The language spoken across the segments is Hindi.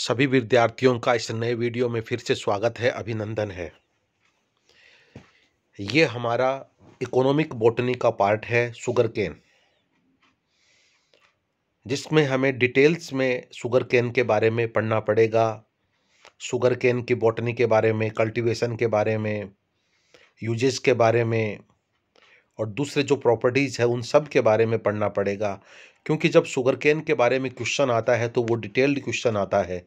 सभी विद्यार्थियों का इस नए वीडियो में फिर से स्वागत है, अभिनंदन है। ये हमारा इकोनॉमिक बॉटनी का पार्ट है शुगर केन, जिसमें हमें डिटेल्स में शुगर केन के बारे में पढ़ना पड़ेगा। शुगर केन की बॉटनी के बारे में, कल्टीवेशन के बारे में, यूजेस के बारे में और दूसरे जो प्रॉपर्टीज़ है उन सब के बारे में पढ़ना पड़ेगा। क्योंकि जब शुगर केन के बारे में क्वेश्चन आता है तो वो डिटेल्ड क्वेश्चन आता है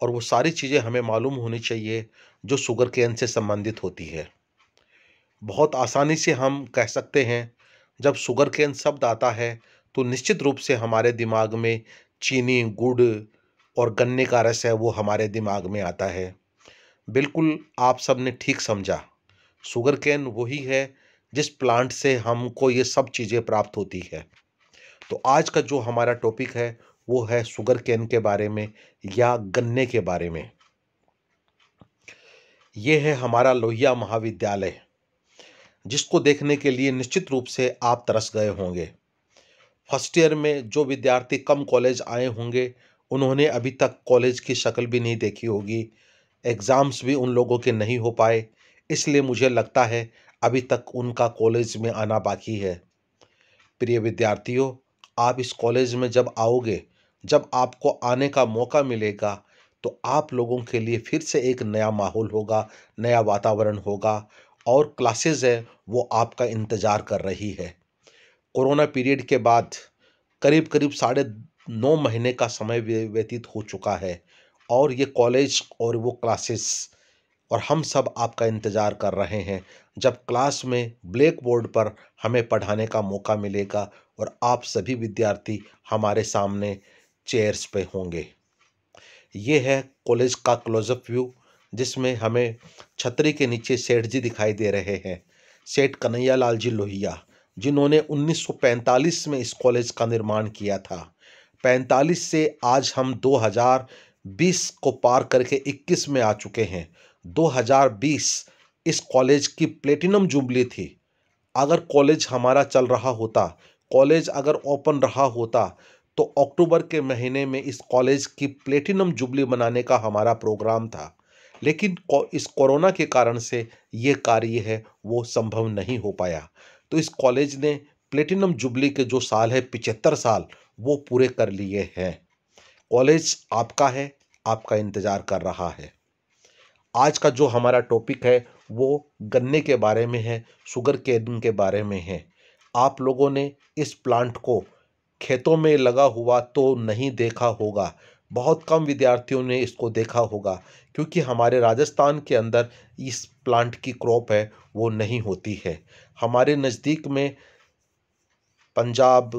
और वो सारी चीज़ें हमें मालूम होनी चाहिए जो शुगर केन से संबंधित होती है। बहुत आसानी से हम कह सकते हैं, जब शुगर केन शब्द आता है तो निश्चित रूप से हमारे दिमाग में चीनी, गुड़ और गन्ने का रस है वो हमारे दिमाग में आता है। बिल्कुल आप सब ने ठीक समझा। शुगर केन वही है जिस प्लांट से हमको ये सब चीज़ें प्राप्त होती है। तो आज का जो हमारा टॉपिक है वो है शुगर केन के बारे में या गन्ने के बारे में। ये है हमारा लोहिया महाविद्यालय, जिसको देखने के लिए निश्चित रूप से आप तरस गए होंगे। फर्स्ट ईयर में जो विद्यार्थी कम कॉलेज आए होंगे उन्होंने अभी तक कॉलेज की शक्ल भी नहीं देखी होगी। एग्ज़ाम्स भी उन लोगों के नहीं हो पाए, इसलिए मुझे लगता है अभी तक उनका कॉलेज में आना बाकी है। प्रिय विद्यार्थियों, आप इस कॉलेज में जब आओगे, जब आपको आने का मौका मिलेगा, तो आप लोगों के लिए फिर से एक नया माहौल होगा, नया वातावरण होगा और क्लासेस है वो आपका इंतज़ार कर रही है। कोरोना पीरियड के बाद करीब-करीब साढ़े 9 महीने का समय व्यतीत हो चुका है और ये कॉलेज और वो क्लासेस और हम सब आपका इंतज़ार कर रहे हैं, जब क्लास में ब्लैक बोर्ड पर हमें पढ़ाने का मौका मिलेगा और आप सभी विद्यार्थी हमारे सामने चेयर्स पे होंगे। ये है कॉलेज का क्लोज़अप व्यू, जिसमें हमें छतरी के नीचे सेठ जी दिखाई दे रहे हैं। सेठ कन्हैया लाल जी लोहिया, जिन्होंने 1945 में इस कॉलेज का निर्माण किया था। 45 से आज हम 2020 को पार करके 21 में आ चुके हैं। 2020 इस कॉलेज की प्लेटिनम जुबली थी। अगर कॉलेज हमारा चल रहा होता, कॉलेज अगर ओपन रहा होता, तो अक्टूबर के महीने में इस कॉलेज की प्लेटिनम जुबली मनाने का हमारा प्रोग्राम था। लेकिन इस कोरोना के कारण से ये कार्य है वो संभव नहीं हो पाया। तो इस कॉलेज ने प्लेटिनम जुबली के जो साल है 75 साल वो पूरे कर लिए हैं। कॉलेज आपका है, आपका इंतज़ार कर रहा है। आज का जो हमारा टॉपिक है वो गन्ने के बारे में है, शुगर केन के बारे में है। आप लोगों ने इस प्लांट को खेतों में लगा हुआ तो नहीं देखा होगा, बहुत कम विद्यार्थियों ने इसको देखा होगा, क्योंकि हमारे राजस्थान के अंदर इस प्लांट की क्रॉप है वो नहीं होती है। हमारे नज़दीक में पंजाब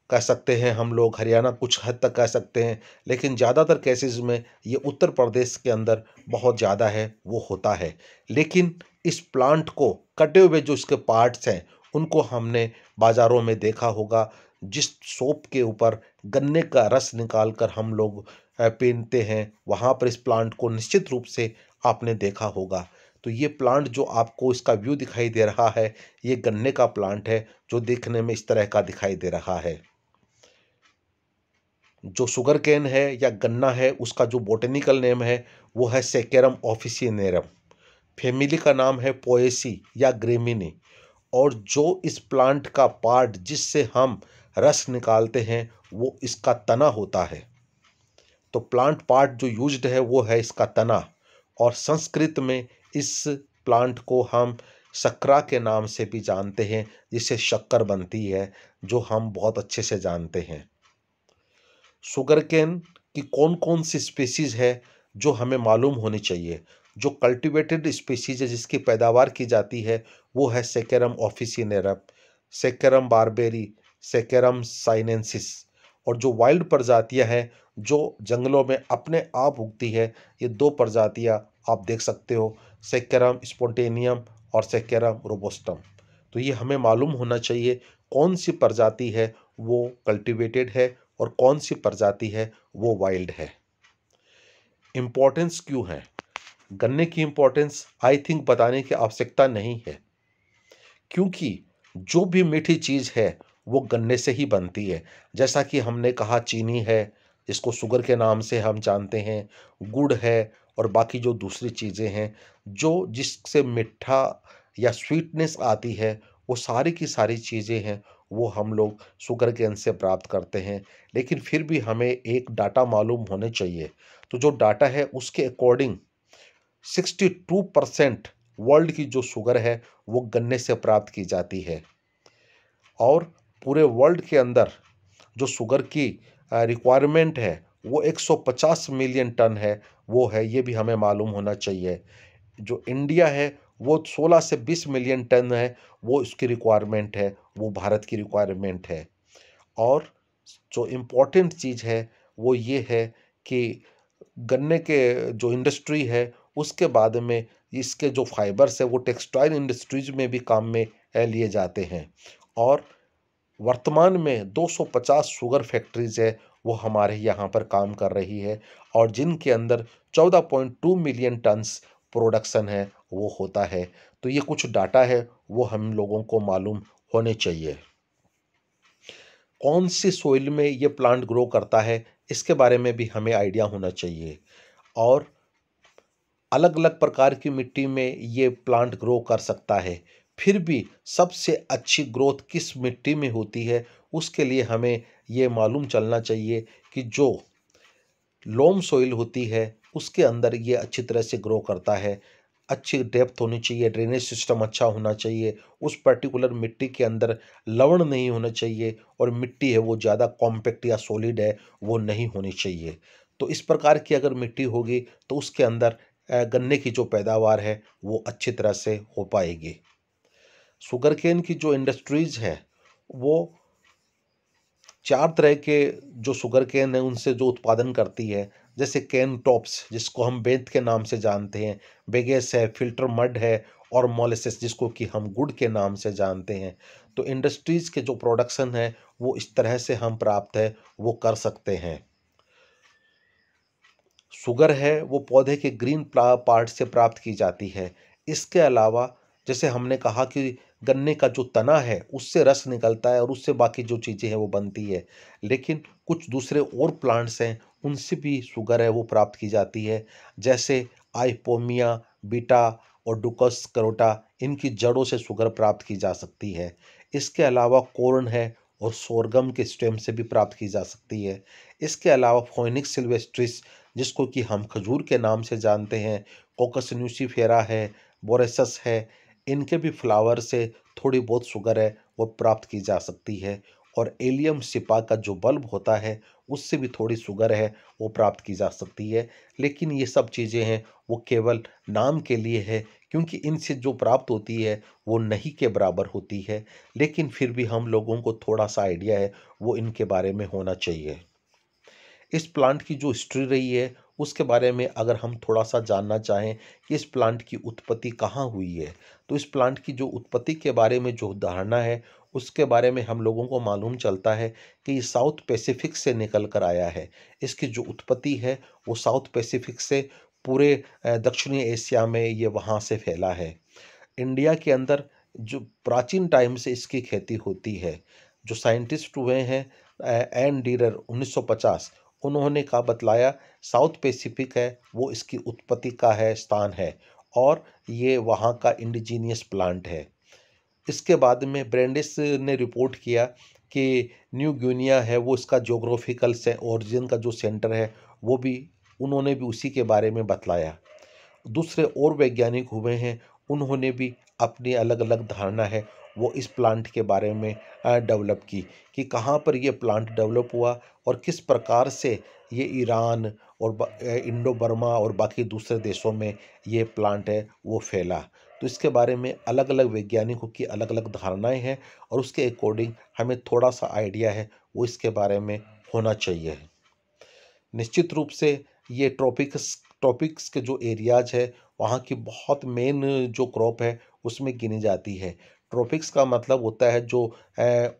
कह सकते हैं हम लोग, हरियाणा कुछ हद तक कह सकते हैं, लेकिन ज़्यादातर केसेस में ये उत्तर प्रदेश के अंदर बहुत ज़्यादा है वो होता है। लेकिन इस प्लांट को कटे हुए जो इसके पार्ट्स हैं उनको हमने बाज़ारों में देखा होगा, जिस शॉप के ऊपर गन्ने का रस निकाल कर हम लोग पीनते हैं, वहाँ पर इस प्लांट को निश्चित रूप से आपने देखा होगा। तो ये प्लांट जो आपको इसका व्यू दिखाई दे रहा है, ये गन्ने का प्लांट है जो देखने में इस तरह का दिखाई दे रहा है। जो शुगर केन है या गन्ना है उसका जो बॉटेनिकल नेम है वो है सेकेरम ऑफिसिनेरम। फैमिली का नाम है पोएसी या ग्रेमिनी। और जो इस प्लांट का पार्ट जिससे हम रस निकालते हैं वो इसका तना होता है। तो प्लांट पार्ट जो यूज्ड है वो है इसका तना। और संस्कृत में इस प्लांट को हम शक्करा के नाम से भी जानते हैं, जिससे शक्कर बनती है, जो हम बहुत अच्छे से जानते हैं। शुगर केन की कौन कौन सी स्पीसीज़ है जो हमें मालूम होनी चाहिए। जो कल्टिवेटेड स्पीसीज़ है जिसकी पैदावार की जाती है वो है saccharum officinarum, saccharum barberi, saccharum sinensis. और जो वाइल्ड प्रजातियां हैं जो जंगलों में अपने आप उगती है, ये दो प्रजातियां आप देख सकते हो, सेकेरम स्पोंटेनियम और सेकेरम रोबस्टम। तो ये हमें मालूम होना चाहिए कौन सी प्रजाति है वो कल्टिवेटेड है और कौन सी प्रजाति है वो वाइल्ड है। इम्पोर्टेंस क्यों है गन्ने की? इम्पोर्टेंस आई थिंक बताने की आवश्यकता नहीं है, क्योंकि जो भी मीठी चीज़ है वो गन्ने से ही बनती है। जैसा कि हमने कहा चीनी है, जिसको शुगर के नाम से हम जानते हैं, गुड़ है और बाकी जो दूसरी चीज़ें हैं, जो जिससे मीठा या स्वीटनेस आती है, वो सारी की सारी चीज़ें हैं, वो हम लोग शुगर केन से प्राप्त करते हैं। लेकिन फिर भी हमें एक डाटा मालूम होने चाहिए। तो जो डाटा है उसके अकॉर्डिंग 62% वर्ल्ड की जो शुगर है वो गन्ने से प्राप्त की जाती है। और पूरे वर्ल्ड के अंदर जो शुगर की रिक्वायरमेंट है वो 150 मिलियन टन है, वो है, ये भी हमें मालूम होना चाहिए। जो इंडिया है वो 16 से 20 मिलियन टन है, वो इसकी रिक्वायरमेंट है, वो भारत की रिक्वायरमेंट है। और जो इम्पोर्टेंट चीज़ है वो ये है कि गन्ने के जो इंडस्ट्री है उसके बाद में इसके जो फाइबर्स है वो टेक्सटाइल इंडस्ट्रीज में भी काम में लिए जाते हैं। और वर्तमान में 250 शुगर फैक्ट्रीज है वो हमारे यहाँ पर काम कर रही है, और जिनके अंदर 14.2 मिलियन टन्स प्रोडक्शन है वो होता है। तो ये कुछ डाटा है वो हम लोगों को मालूम होने चाहिए। कौन सी सोइल में ये प्लांट ग्रो करता है इसके बारे में भी हमें आइडिया होना चाहिए। और अलग अलग प्रकार की मिट्टी में ये प्लांट ग्रो कर सकता है। फिर भी सबसे अच्छी ग्रोथ किस मिट्टी में होती है उसके लिए हमें ये मालूम चलना चाहिए कि जो लोम सॉइल होती है उसके अंदर ये अच्छी तरह से ग्रो करता है। अच्छी डेप्थ होनी चाहिए, ड्रेनेज सिस्टम अच्छा होना चाहिए, उस पर्टिकुलर मिट्टी के अंदर लवण नहीं होना चाहिए, और मिट्टी है वो ज़्यादा कॉम्पैक्ट या सॉलिड है वो नहीं होनी चाहिए। तो इस प्रकार की अगर मिट्टी होगी तो उसके अंदर गन्ने की जो पैदावार है वो अच्छी तरह से हो पाएगी। शुगर केन की जो इंडस्ट्रीज है वो 4 तरह के जो शुगर केन है उनसे जो उत्पादन करती है, जैसे केन टॉप्स जिसको हम बेंत के नाम से जानते हैं, बेगेस है, फ़िल्टर मड है, और मोलेसेस जिसको कि हम गुड़ के नाम से जानते हैं। तो इंडस्ट्रीज़ के जो प्रोडक्शन है वो इस तरह से हम प्राप्त है वो कर सकते हैं। शुगर है वो पौधे के ग्रीन पार्ट से प्राप्त की जाती है। इसके अलावा जैसे हमने कहा कि गन्ने का जो तना है उससे रस निकलता है और उससे बाकी जो चीज़ें हैं वो बनती है। लेकिन कुछ दूसरे और प्लांट्स हैं उनसे भी शुगर है वो प्राप्त की जाती है, जैसे आइपोमिया बीटा और डुकस करोटा, इनकी जड़ों से शुगर प्राप्त की जा सकती है। इसके अलावा कोर्न है और सोरगम के स्टेम से भी प्राप्त की जा सकती है। इसके अलावा फोइनिक्स सिल्वेस्ट्रिस जिसको कि हम खजूर के नाम से जानते हैं, कोकस न्यूसीफेरा है, बोरेसस है, इनके भी फ्लावर से थोड़ी बहुत शुगर है वो प्राप्त की जा सकती है। और एलियम सिपा का जो बल्ब होता है उससे भी थोड़ी शुगर है वो प्राप्त की जा सकती है। लेकिन ये सब चीज़ें हैं वो केवल नाम के लिए है, क्योंकि इनसे जो प्राप्त होती है वो नहीं के बराबर होती है। लेकिन फिर भी हम लोगों को थोड़ा सा आइडिया है वो इनके बारे में होना चाहिए। इस प्लांट की जो हिस्ट्री रही है उसके बारे में अगर हम थोड़ा सा जानना चाहें कि इस प्लांट की उत्पत्ति कहाँ हुई है, तो इस प्लांट की जो उत्पत्ति के बारे में जो धारणा है उसके बारे में हम लोगों को मालूम चलता है कि ये साउथ पैसिफिक से निकल कर आया है। इसकी जो उत्पत्ति है वो साउथ पैसिफिक से पूरे दक्षिणी एशिया में ये वहाँ से फैला है। इंडिया के अंदर जो प्राचीन टाइम से इसकी खेती होती है। जो साइंटिस्ट हुए हैं एन डीरर 1950, उन्होंने कहा बतलाया साउथ पैसिफिक है वो इसकी उत्पत्ति का है स्थान है, और ये वहाँ का इंडिजीनियस प्लांट है। इसके बाद में ब्रेंडिस ने रिपोर्ट किया कि न्यू गिनिया है वो इसका ज्योग्राफिकल से ओरिजिन का जो सेंटर है, वो भी उन्होंने भी उसी के बारे में बतलाया। दूसरे और वैज्ञानिक हुए हैं, उन्होंने भी अपनी अलग अलग धारणा है वो इस प्लांट के बारे में डेवलप की कि कहाँ पर ये प्लांट डेवलप हुआ और किस प्रकार से ये ईरान और इंडो बर्मा और बाकी दूसरे देशों में ये प्लांट है वो फैला। तो इसके बारे में अलग अलग वैज्ञानिकों की अलग अलग धारणाएं हैं, और उसके अकॉर्डिंग हमें थोड़ा सा आइडिया है वो इसके बारे में होना चाहिए। निश्चित रूप से ये ट्रॉपिक्स के जो एरियाज है वहाँ की बहुत मेन जो क्रॉप है उसमें गिनी जाती है। ट्रॉपिक्स का मतलब होता है जो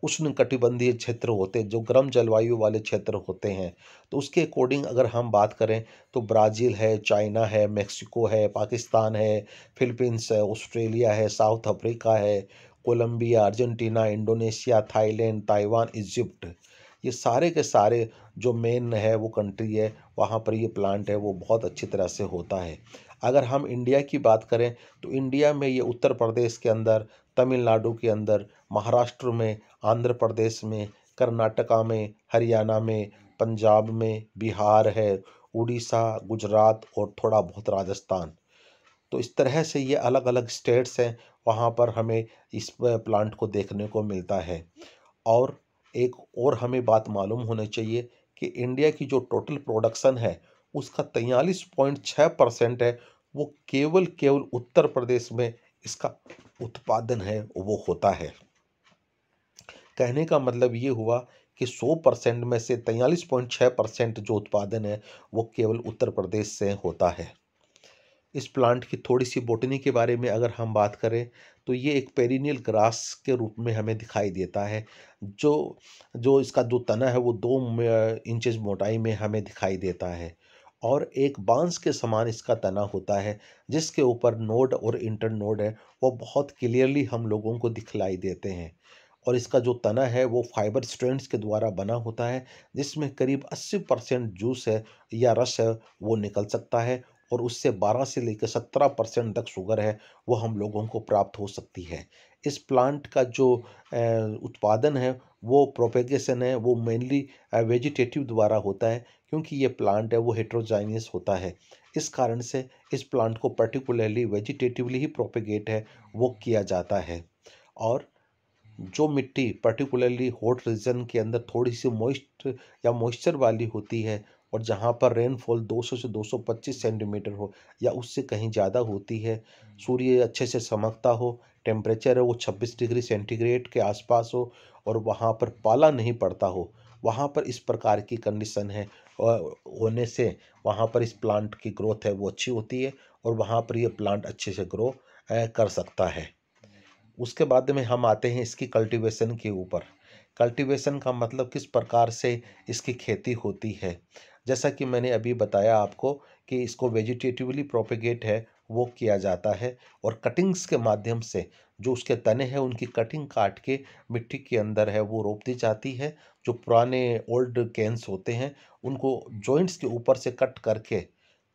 उष्णकटिबंधीय क्षेत्र होते हैं, जो गर्म जलवायु वाले क्षेत्र होते हैं। तो उसके अकॉर्डिंग अगर हम बात करें तो ब्राज़ील है, चाइना है, मेक्सिको है, पाकिस्तान है, फिलीपींस है, ऑस्ट्रेलिया है, साउथ अफ्रीका है, Colombia, Argentina, Indonesia, Thailand, Taiwan, Egypt, ये सारे के सारे जो मेन है वो कंट्री है, वहाँ पर ये प्लांट है वो बहुत अच्छी तरह से होता है। अगर हम इंडिया की बात करें तो इंडिया में ये उत्तर प्रदेश के अंदर, तमिलनाडु के अंदर, महाराष्ट्र में, आंध्र प्रदेश में, कर्नाटका में, हरियाणा में, पंजाब में, बिहार है, उड़ीसा, गुजरात और थोड़ा बहुत राजस्थान। तो इस तरह से ये अलग अलग स्टेट्स हैं, वहाँ पर हमें इस प्लांट को देखने को मिलता है। और एक और हमें बात मालूम होनी चाहिए कि इंडिया की जो टोटल प्रोडक्शन है उसका 43.6% है, वो केवल केवल उत्तर प्रदेश में इसका उत्पादन है वो होता है। कहने का मतलब ये हुआ कि 100% में से 43.6% जो उत्पादन है वो केवल उत्तर प्रदेश से होता है। इस प्लांट की थोड़ी सी बॉटनी के बारे में अगर हम बात करें तो ये एक पेरिनियल ग्रास के रूप में हमें दिखाई देता है। जो जो इसका जो तना है वो 2 इंचेस मोटाई में हमें दिखाई देता है और एक बांस के समान इसका तना होता है, जिसके ऊपर नोड और इंटर नोड है वो बहुत क्लियरली हम लोगों को दिखलाई देते हैं। और इसका जो तना है वो फाइबर स्ट्रैंड्स के द्वारा बना होता है, जिसमें करीब 80% जूस है या रस है वो निकल सकता है और उससे 12 से लेकर 17% तक शुगर है वो हम लोगों को प्राप्त हो सकती है। इस प्लांट का जो उत्पादन है वो प्रोपेगेशन है वो मेनली वेजिटेटिव द्वारा होता है, क्योंकि ये प्लांट है वो हेट्रोजाइनियस होता है। इस कारण से इस प्लांट को पर्टिकुलरली वेजिटेटिवली ही प्रोपेगेट है वो किया जाता है। और जो मिट्टी पर्टिकुलरली हॉट रीजन के अंदर थोड़ी सी मॉइस्ट या मॉइस्चर वाली होती है और जहाँ पर रेनफॉल 200 से 225 सेंटीमीटर हो या उससे कहीं ज़्यादा होती है, सूर्य अच्छे से चमकता हो, टेम्परेचर है वो 26 डिग्री सेंटीग्रेड के आसपास हो और वहाँ पर पाला नहीं पड़ता हो, वहाँ पर इस प्रकार की कंडीशन है होने से वहाँ पर इस प्लांट की ग्रोथ है वो अच्छी होती है और वहाँ पर ये प्लांट अच्छे से ग्रो कर सकता है। उसके बाद में हम आते हैं इसकी कल्टीवेशन के ऊपर। कल्टीवेशन का मतलब किस प्रकार से इसकी खेती होती है। जैसा कि मैंने अभी बताया आपको कि इसको वेजिटेटिवली प्रोपेगेट है वो किया जाता है और कटिंग्स के माध्यम से जो उसके तने हैं उनकी कटिंग काट के मिट्टी के अंदर है वो रोप दी जाती है। जो पुराने ओल्ड कैन्स होते हैं उनको जॉइंट्स के ऊपर से कट करके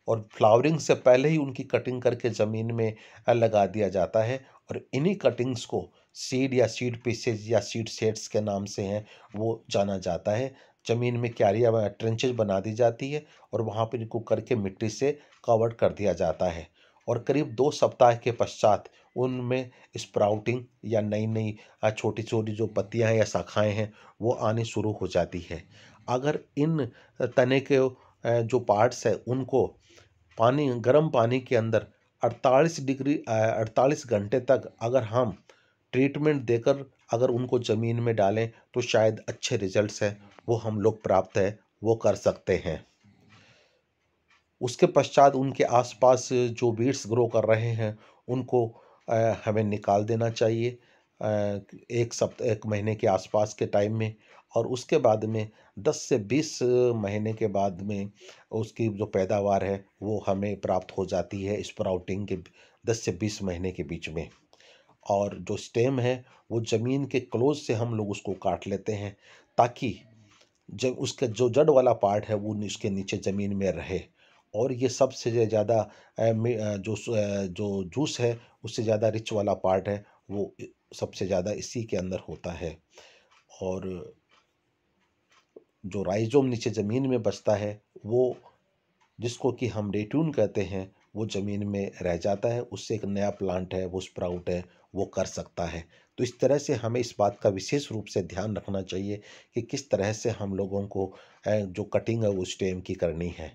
और फ्लावरिंग से पहले ही उनकी कटिंग करके ज़मीन में लगा दिया जाता है और इन्हीं कटिंग्स को सीड या सीड पीसेज या सीड सेट्स के नाम से हैं वो जाना जाता है। ज़मीन में क्यारियाँ ट्रेंचेज बना दी जाती है और वहाँ पर इनको करके मिट्टी से कवर कर दिया जाता है और करीब 2 सप्ताह के पश्चात उनमें स्प्राउटिंग या नई नई छोटी छोटी जो पत्तियाँ हैं या शाखाएँ हैं वो आनी शुरू हो जाती है। अगर इन तने के जो पार्ट्स है उनको गर्म पानी के अंदर 48 घंटे तक अगर हम ट्रीटमेंट देकर अगर उनको ज़मीन में डालें तो शायद अच्छे रिजल्ट्स हैं वो हम लोग प्राप्त है वो कर सकते हैं। उसके पश्चात उनके आसपास जो वीड्स ग्रो कर रहे हैं उनको हमें निकाल देना चाहिए 1 महीने के आसपास के टाइम में और उसके बाद में 10 से 20 महीने के बाद में उसकी जो पैदावार है वो हमें प्राप्त हो जाती है स्प्राउटिंग के 10 से 20 महीने के बीच में। और जो स्टेम है वो ज़मीन के क्लोज से हम लोग उसको काट लेते हैं ताकि जब उसका जो जड़ वाला पार्ट है वो उसके नीचे ज़मीन में रहे और ये सबसे ज़्यादा जो जूस है उससे ज़्यादा रिच वाला पार्ट है वो सबसे ज़्यादा इसी के अंदर होता है। और जो राइजोम नीचे ज़मीन में बचता है वो जिसको कि हम रेट्यून कहते हैं वो ज़मीन में रह जाता है, उससे एक नया प्लांट है वो स्प्राउट है वो कर सकता है। तो इस तरह से हमें इस बात का विशेष रूप से ध्यान रखना चाहिए कि किस तरह से हम लोगों को जो कटिंग है वो स्टेम की करनी है।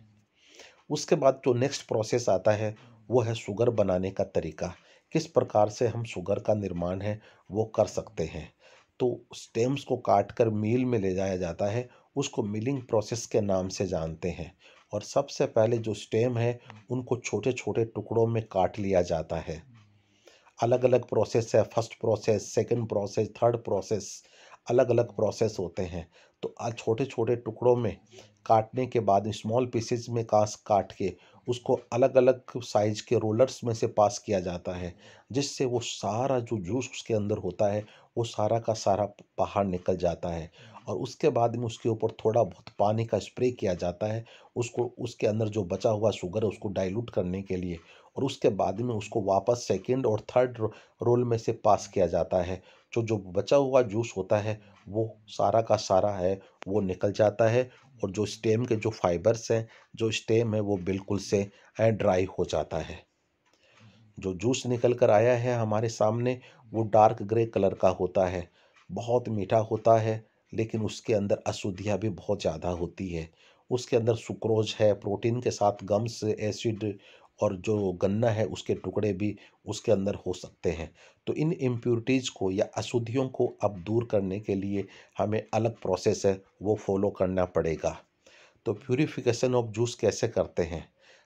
उसके बाद जो नेक्स्ट प्रोसेस आता है वो है शुगर बनाने का तरीका। किस प्रकार से हम शुगर का निर्माण है वो कर सकते हैं। तो स्टेम्स को काट कर मील में ले जाया जाता है, उसको मिलिंग प्रोसेस के नाम से जानते हैं। और सबसे पहले जो स्टेम है उनको छोटे छोटे टुकड़ों में काट लिया जाता है। अलग अलग प्रोसेस है, first process, second process, third process, अलग अलग प्रोसेस होते हैं। तो छोटे छोटे टुकड़ों में काटने के बाद स्मॉल पीसेज में काट के उसको अलग अलग साइज के रोलर्स में से पास किया जाता है, जिससे वो सारा जो जूस उसके अंदर होता है वो सारा का सारा बाहर निकल जाता है। और उसके बाद में उसके ऊपर थोड़ा बहुत पानी का स्प्रे किया जाता है, उसको उसके अंदर जो बचा हुआ शुगर है उसको डाइल्यूट करने के लिए। और उसके बाद में उसको वापस सेकंड और थर्ड रोल में से पास किया जाता है। जो जो बचा हुआ जूस होता है वो सारा का सारा है वो निकल जाता है, और जो स्टेम के जो फाइबर्स हैं, जो स्टेम है वो बिल्कुल से ड्राई हो जाता है। जो जूस निकल कर आया है हमारे सामने वो डार्क ग्रे कलर का होता है, बहुत मीठा होता है, लेकिन उसके अंदर अशुद्धियाँ भी बहुत ज़्यादा होती है। उसके अंदर सुक्रोज है, प्रोटीन के साथ गम्स, एसिड और जो गन्ना है उसके टुकड़े भी उसके अंदर हो सकते हैं। तो इन इम्प्योरिटीज़ को या अशुद्धियों को अब दूर करने के लिए हमें अलग प्रोसेस है वो फॉलो करना पड़ेगा। तो प्यूरिफिकेशन ऑफ जूस कैसे करते हैं?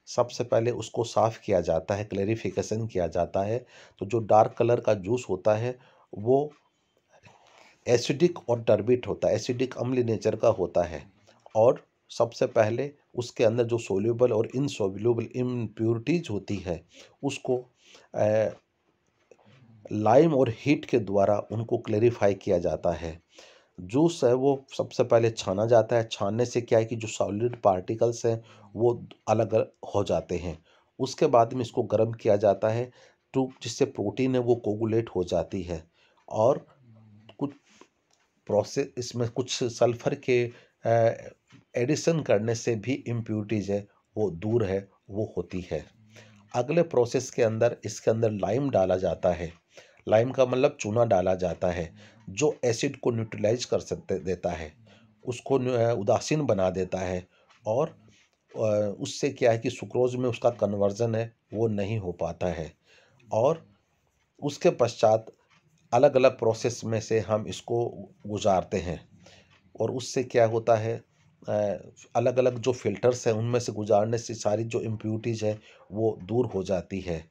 सबसे पहले उसको साफ़ किया जाता है, क्लेरिफिकेशन किया जाता है। तो जो डार्क कलर का जूस होता है वो एसिडिक और टर्बिट होता है, एसिडिक अम्ल नेचर का होता है। और सबसे पहले उसके अंदर जो सोल्यूबल और इनसोल्यूबल इम्प्योरिटीज होती है उसको लाइम और हीट के द्वारा उनको क्लेरिफाई किया जाता है। जूस है वो सबसे पहले छाना जाता है। छानने से क्या है कि जो सॉलिड पार्टिकल्स हैं वो अलग हो जाते हैं। उसके बाद में इसको गर्म किया जाता है, तो जिससे प्रोटीन है वो कोगुलेट हो जाती है। और कुछ प्रोसेस इसमें कुछ सल्फर के एडिशन करने से भी इम्प्योरिटीज है वो दूर है, वो होती है। अगले प्रोसेस के अंदर इसके अंदर लाइम डाला जाता है। लाइम का मतलब चूना डाला जाता है, जो एसिड को न्यूट्रलाइज कर सकते देता है, उसको उदासीन बना देता है। और उससे क्या है कि सुक्रोज में उसका कन्वर्जन है वो नहीं हो पाता है। और उसके पश्चात अलग अलग प्रोसेस में से हम इसको गुजारते हैं, और उससे क्या होता है, अलग अलग जो फिल्टर्स हैं उनमें से गुजारने से सारी जो इम्प्योरिटीज है वो दूर हो जाती है।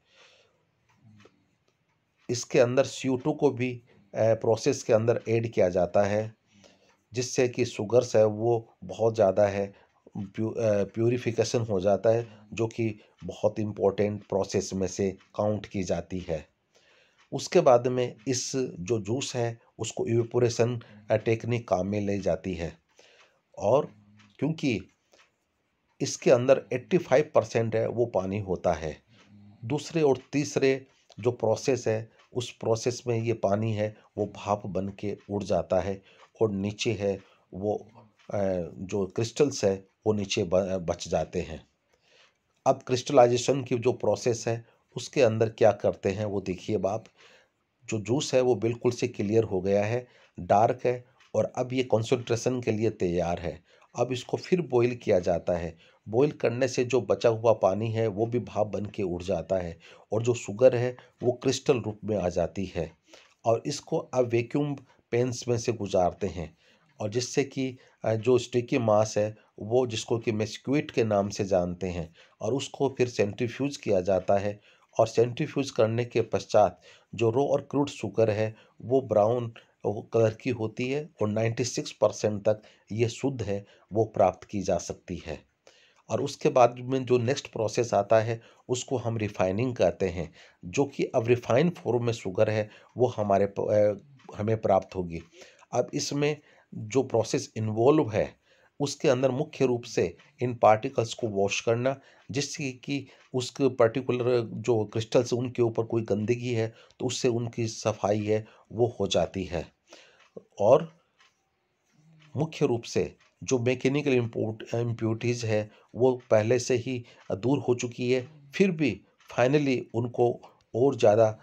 इसके अंदर CO2 को भी प्रोसेस के अंदर ऐड किया जाता है, जिससे कि शुगर्स है वो बहुत ज़्यादा है प्यूरिफिकेशन हो जाता है, जो कि बहुत इम्पोर्टेंट प्रोसेस में से काउंट की जाती है। उसके बाद में इस जो जूस है उसको इवेपोरेशन टेक्निक काम में ली जाती है। और क्योंकि इसके अंदर 85% है वो पानी होता है, दूसरे और तीसरे जो प्रोसेस है उस प्रोसेस में ये पानी है वो भाप बन के उड़ जाता है, और नीचे है वो जो क्रिस्टल्स है वो नीचे बच जाते हैं। अब क्रिस्टलाइजेशन की जो प्रोसेस है उसके अंदर क्या करते हैं वो देखिए आप। जो जूस है वो बिल्कुल से क्लियर हो गया है, डार्क है, और अब ये कंसंट्रेशन के लिए तैयार है। अब इसको फिर बॉईल किया जाता है। बॉईल करने से जो बचा हुआ पानी है वो भी भाप बन के उड़ जाता है, और जो शुगर है वो क्रिस्टल रूप में आ जाती है। और इसको अब वैक्यूम पेन्स में से गुजारते हैं, और जिससे कि जो स्टिकी मास है वो जिसको कि मेस्क्यूट के नाम से जानते हैं, और उसको फिर सेंट्रीफ्यूज किया जाता है। और सेंट्रीफ्यूज करने के पश्चात जो रो और क्रूड शुगर है वो ब्राउन कलर की होती है, और 96% तक ये शुद्ध है वो प्राप्त की जा सकती है। और उसके बाद में जो नेक्स्ट प्रोसेस आता है उसको हम रिफाइनिंग कहते हैं, जो कि अब रिफाइन फॉर्म में शुगर है वो हमें प्राप्त होगी। अब इसमें जो प्रोसेस इन्वॉल्व है उसके अंदर मुख्य रूप से इन पार्टिकल्स को वॉश करना, जिससे कि उसके पर्टिकुलर जो क्रिस्टल्स उनके ऊपर कोई गंदगी है तो उससे उनकी सफाई है वो हो जाती है। और मुख्य रूप से जो मैकेनिकल इम्प्योरिटीज़ है वो पहले से ही दूर हो चुकी है, फिर भी फाइनली उनको और ज़्यादा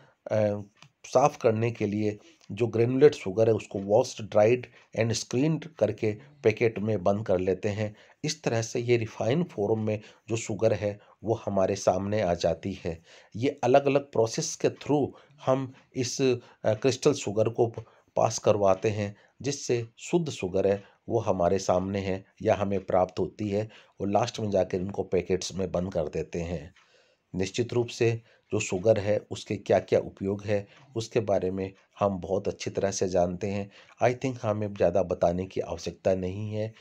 साफ़ करने के लिए जो ग्रेनुलेट शुगर है उसको वॉश्ड, ड्राइड एंड स्क्रीन्ड करके पैकेट में बंद कर लेते हैं। इस तरह से ये रिफाइन फॉर्म में जो शुगर है वो हमारे सामने आ जाती है। ये अलग अलग प्रोसेस के थ्रू हम इस क्रिस्टल शुगर को पास करवाते हैं, जिससे शुद्ध शुगर है वो हमारे सामने है या हमें प्राप्त होती है, और लास्ट में जाकर इनको पैकेट्स में बंद कर देते हैं। निश्चित रूप से जो शुगर है उसके क्या क्या उपयोग है उसके बारे में हम बहुत अच्छी तरह से जानते हैं। आई थिंक हमें ज़्यादा बताने की आवश्यकता नहीं है।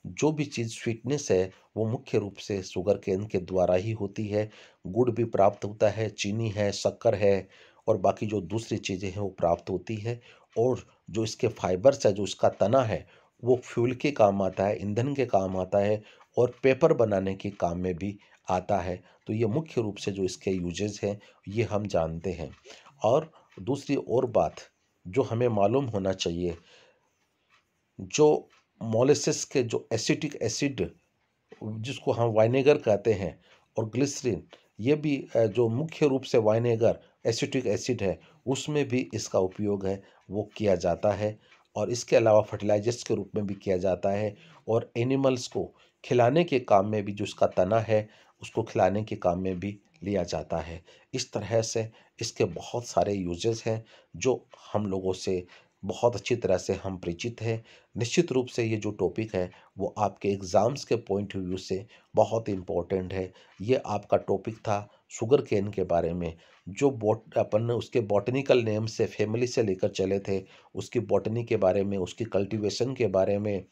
जो भी चीज़ स्वीटनेस है वो मुख्य रूप से शुगर केन के द्वारा ही होती है। गुड़ भी प्राप्त होता है, चीनी है, शक्कर है और बाकी जो दूसरी चीज़ें हैं वो प्राप्त होती है। और जो इसके फाइबर्स है, जो इसका तना है, वो फ्यूल के काम आता है, ईंधन के काम आता है और पेपर बनाने के काम में भी आता है। तो ये मुख्य रूप से जो इसके यूजेस हैं ये हम जानते हैं। और दूसरी और बात जो हमें मालूम होना चाहिए, जो मोलेसेस के जो एसिटिक एसिड जिसको हम वाइनेगर कहते हैं और ग्लिसरीन, ये भी जो मुख्य रूप से वाइनेगर एसिटिक एसिड है उसमें भी इसका उपयोग है वो किया जाता है। और इसके अलावा फर्टिलाइजर्स के रूप में भी किया जाता है और एनिमल्स को खिलाने के काम में भी जो इसका तना है उसको खिलाने के काम में भी लिया जाता है। इस तरह से इसके बहुत सारे यूजेस हैं जो हम लोगों से बहुत अच्छी तरह से हम परिचित हैं। निश्चित रूप से ये जो टॉपिक है वो आपके एग्ज़ाम्स के पॉइंट ऑफ व्यू से बहुत इम्पोर्टेंट है। ये आपका टॉपिक था शुगर केन के बारे में, जो बॉट अपन ने उसके बॉटनिकल नेम से फैमिली से लेकर चले थे, उसकी बॉटनी के बारे में, उसकी कल्टीवेशन के बारे में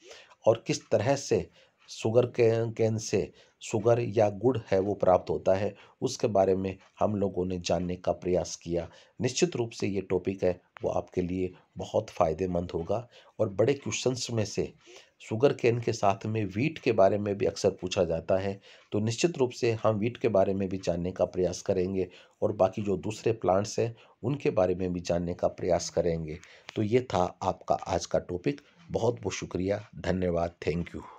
और किस तरह से शुगर केन केन से शुगर या गुड़ है वो प्राप्त होता है, उसके बारे में हम लोगों ने जानने का प्रयास किया। निश्चित रूप से ये टॉपिक है वो आपके लिए बहुत फ़ायदेमंद होगा। और बड़े क्वेश्चंस में से शुगर केन के साथ में वीट के बारे में भी अक्सर पूछा जाता है, तो निश्चित रूप से हम वीट के बारे में भी जानने का प्रयास करेंगे और बाकी जो दूसरे प्लांट्स हैं उनके बारे में भी जानने का प्रयास करेंगे। तो ये था आपका आज का टॉपिक। बहुत बहुत शुक्रिया, धन्यवाद, थैंक यू।